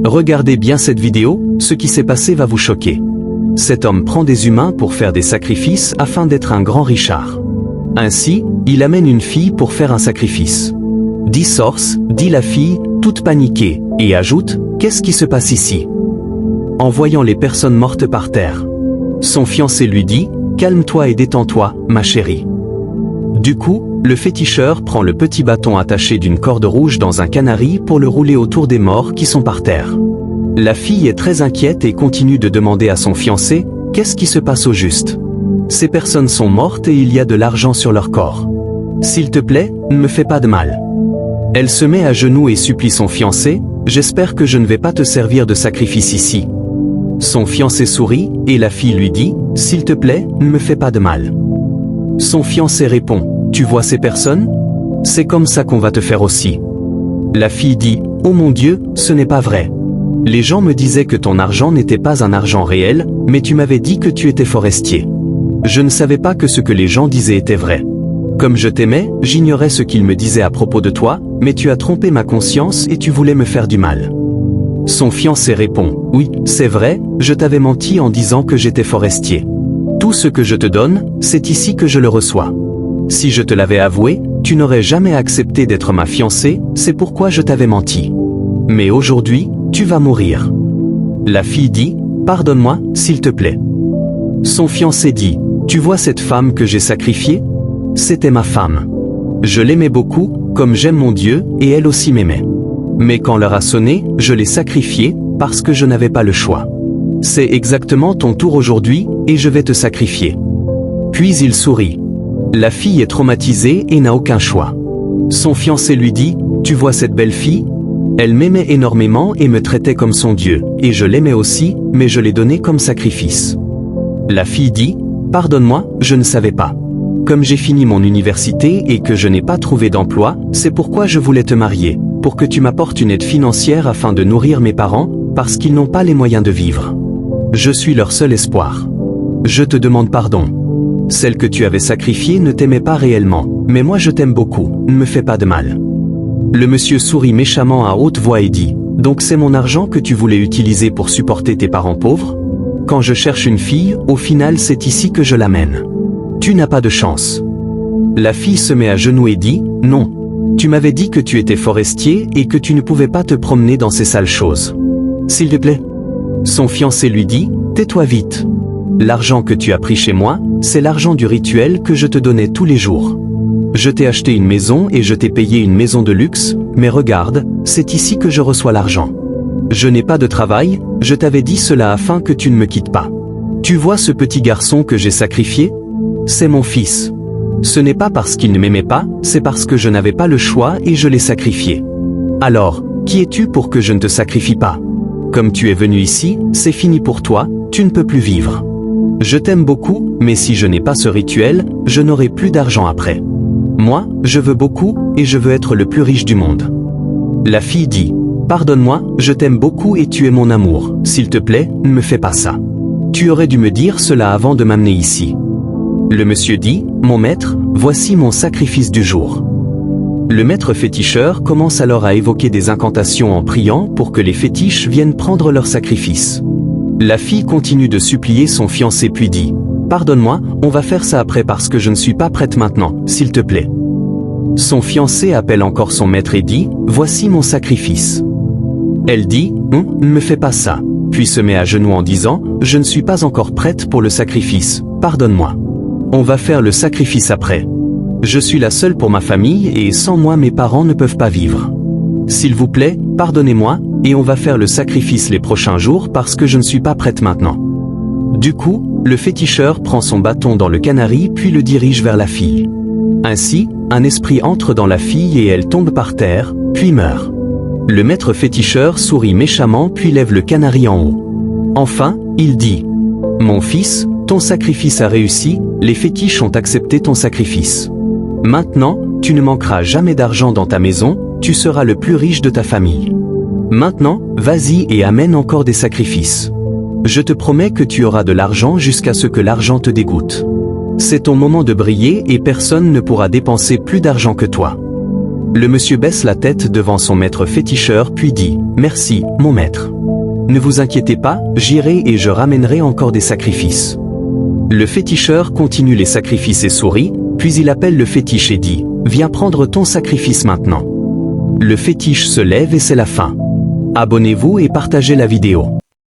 Regardez bien cette vidéo, ce qui s'est passé va vous choquer. Cet homme prend des humains pour faire des sacrifices afin d'être un grand richard. Ainsi, il amène une fille pour faire un sacrifice. Dit Source, dit la fille, toute paniquée, et ajoute, qu'est-ce qui se passe ici? En voyant les personnes mortes par terre. Son fiancé lui dit, calme-toi et détends-toi, ma chérie. Du coup, le féticheur prend le petit bâton attaché d'une corde rouge dans un canari pour le rouler autour des morts qui sont par terre. La fille est très inquiète et continue de demander à son fiancé, qu'est-ce qui se passe au juste? Ces personnes sont mortes et il y a de l'argent sur leur corps. S'il te plaît, ne me fais pas de mal. Elle se met à genoux et supplie son fiancé, j'espère que je ne vais pas te servir de sacrifice ici. Son fiancé sourit, et la fille lui dit, s'il te plaît, ne me fais pas de mal. Son fiancé répond, tu vois ces personnes? C'est comme ça qu'on va te faire aussi. La fille dit, oh mon Dieu, ce n'est pas vrai. Les gens me disaient que ton argent n'était pas un argent réel, mais tu m'avais dit que tu étais forestier. Je ne savais pas que ce que les gens disaient était vrai. Comme je t'aimais, j'ignorais ce qu'ils me disaient à propos de toi, mais tu as trompé ma conscience et tu voulais me faire du mal. Son fiancé répond, oui, c'est vrai, je t'avais menti en disant que j'étais forestier. Tout ce que je te donne, c'est ici que je le reçois. Si je te l'avais avoué, tu n'aurais jamais accepté d'être ma fiancée, c'est pourquoi je t'avais menti. Mais aujourd'hui, tu vas mourir. La fille dit, pardonne-moi, s'il te plaît. Son fiancé dit, tu vois cette femme que j'ai sacrifiée? C'était ma femme. Je l'aimais beaucoup, comme j'aime mon Dieu, et elle aussi m'aimait. Mais quand l'heure a sonné, je l'ai sacrifiée, parce que je n'avais pas le choix. C'est exactement ton tour aujourd'hui, et je vais te sacrifier. Puis il sourit. La fille est traumatisée et n'a aucun choix. Son fiancé lui dit, tu vois cette belle fille? Elle m'aimait énormément et me traitait comme son Dieu, et je l'aimais aussi, mais je l'ai donnée comme sacrifice. La fille dit, pardonne-moi, je ne savais pas. Comme j'ai fini mon université et que je n'ai pas trouvé d'emploi, c'est pourquoi je voulais te marier, pour que tu m'apportes une aide financière afin de nourrir mes parents, parce qu'ils n'ont pas les moyens de vivre. Je suis leur seul espoir. Je te demande pardon. Celle que tu avais sacrifiée ne t'aimait pas réellement, mais moi je t'aime beaucoup, ne me fais pas de mal. Le monsieur sourit méchamment à haute voix et dit, donc c'est mon argent que tu voulais utiliser pour supporter tes parents pauvres? Quand je cherche une fille, au final c'est ici que je l'amène. Tu n'as pas de chance. La fille se met à genoux et dit, non. Tu m'avais dit que tu étais forestier et que tu ne pouvais pas te promener dans ces sales choses. S'il te plaît. Son fiancé lui dit, tais-toi vite. L'argent que tu as pris chez moi, c'est l'argent du rituel que je te donnais tous les jours. Je t'ai acheté une maison et je t'ai payé une maison de luxe, mais regarde, c'est ici que je reçois l'argent. Je n'ai pas de travail, je t'avais dit cela afin que tu ne me quittes pas. Tu vois ce petit garçon que j'ai sacrifié? C'est mon fils. Ce n'est pas parce qu'il ne m'aimait pas, c'est parce que je n'avais pas le choix et je l'ai sacrifié. Alors, qui es-tu pour que je ne te sacrifie pas? Comme tu es venu ici, c'est fini pour toi, tu ne peux plus vivre. Je t'aime beaucoup, mais si je n'ai pas ce rituel, je n'aurai plus d'argent après. Moi, je veux beaucoup, et je veux être le plus riche du monde. La fille dit, pardonne-moi, je t'aime beaucoup et tu es mon amour, s'il te plaît, ne me fais pas ça. Tu aurais dû me dire cela avant de m'amener ici. Le monsieur dit, mon maître, voici mon sacrifice du jour. Le maître féticheur commence alors à évoquer des incantations en priant pour que les fétiches viennent prendre leur sacrifice. La fille continue de supplier son fiancé puis dit, pardonne-moi, on va faire ça après parce que je ne suis pas prête maintenant, s'il te plaît. Son fiancé appelle encore son maître et dit, voici mon sacrifice. Elle dit, ne me fais pas ça, puis se met à genoux en disant, je ne suis pas encore prête pour le sacrifice, pardonne-moi. On va faire le sacrifice après. Je suis la seule pour ma famille et sans moi mes parents ne peuvent pas vivre. S'il vous plaît, pardonnez-moi, et on va faire le sacrifice les prochains jours parce que je ne suis pas prête maintenant. Du coup, le féticheur prend son bâton dans le canari puis le dirige vers la fille. Ainsi, un esprit entre dans la fille et elle tombe par terre, puis meurt. Le maître féticheur sourit méchamment puis lève le canari en haut. Enfin, il dit, mon fils, ton sacrifice a réussi, les fétiches ont accepté ton sacrifice. Maintenant, tu ne manqueras jamais d'argent dans ta maison, tu seras le plus riche de ta famille. Maintenant, vas-y et amène encore des sacrifices. Je te promets que tu auras de l'argent jusqu'à ce que l'argent te dégoûte. C'est ton moment de briller et personne ne pourra dépenser plus d'argent que toi. Le monsieur baisse la tête devant son maître féticheur puis dit « Merci, mon maître. Ne vous inquiétez pas, j'irai et je ramènerai encore des sacrifices. » Le féticheur continue les sacrifices et sourit, puis il appelle le fétiche et dit « Viens prendre ton sacrifice maintenant. » Le fétiche se lève et c'est la fin. Abonnez-vous et partagez la vidéo.